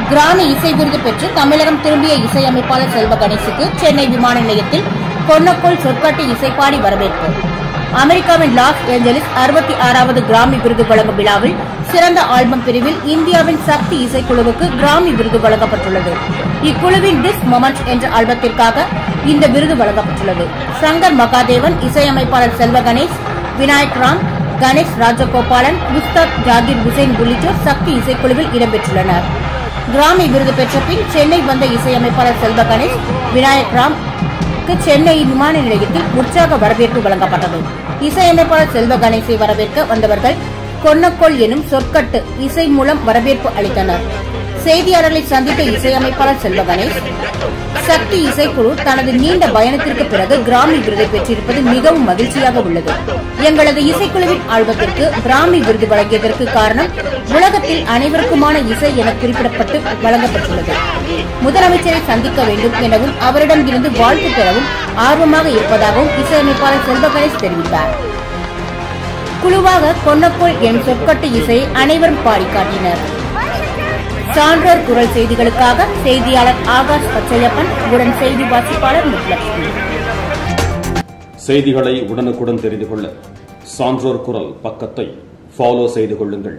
கிராமி இசை விருது பெற்று தமிழகம் திரும்பிய இசையமைப்பாளர் செல்வ கணேசுக்கு சென்னை விமான நிலையத்தில் பொன்னக்கோள் சொற்காட்டு இசைப்பாடி வரவேற்பு. அமெரிக்காவின் லாஸ் ஏஞ்சலிஸ் 66வது கிராமி விருது வழங்கும் விழாவில் சிறந்த ஆல்பம் பிரிவில் இந்தியாவின் சக்தி இசைக்குழுவுக்கு கிராமி விருது வழங்கப்பட்டுள்ளது. இக்குழுவின் திஸ் மொமெண்ட் என்ற ஆல்பத்திற்காக இந்த விருது வழங்கப்பட்டுள்ளது. சங்கர் மகாதேவன், இசையமைப்பாளர் செல்வ கணேஷ், விநாயக் ராம், கணேஷ் ராஜகோபாலன், முஸ்தாக் ஜாகிர் ஹுசைன் உள்ளிட்டோர் சக்தி இசைக்குழுவில் இடம்பெற்றுள்ளனர். கிராமி விருது பெற்ற பின் சென்னை வந்த இசையமைப்பாளர் செல்வ கணேஷ், விநாயக் ராம் சென்னை விமான நிலையத்தில் உற்சாக வரவேற்பு வழங்கப்பட்டது. இசையமைப்பாளர் செல்வ கணேசை வரவேற்க வந்தவர்கள் பொன்னக்கோள் எனும் சொற்கட்டு இசை மூலம் வரவேற்பு அளித்தனர். செய்தியாளர்களை சந்தித்த இசையமைப்பாளர் செல்வ கணேஷ், சக்தி இசைக்குழு தனது நீண்ட பயணத்திற்கு பிறகு கிராமி விருதை பெற்றிருப்பது மிகவும் மகிழ்ச்சியாக உள்ளது. எங்களது இசைக்குழுவின் ஆல்பத்திற்கு கிராமி விருது வழங்கியதற்கு காரணம் உலகத்தில் அனைவருக்குமான இசை என குறிப்பிடப்பட்டு வழங்கப்பட்டுள்ளது. முதலமைச்சரை சந்திக்க வேண்டும் எனவும் அவரிடம் இருந்து வாழ்த்து பெறவும் ஆர்வமாக இருப்பதாகவும் இசையமைப்பாளர் செல்வ கணேஷ் தெரிவித்தார். குழுவாக பொன்னக்கோள் என் சொற்கட்டு இசையை அனைவரும் பாடி காட்டினர். சான்றோர் குரல் செய்திகளுக்காக செய்தியாளர் ஆகாஷ் பச்சையப்பன் உடன் செய்தி வாசிப்பாளர் முத்துலட்சுமி. செய்திகளை உடனுக்குடன் தெரிந்து கொள்ள சான்றோர் குரல் பக்கத்தை ஃபாலோ செய்து கொள்ளுங்கள்.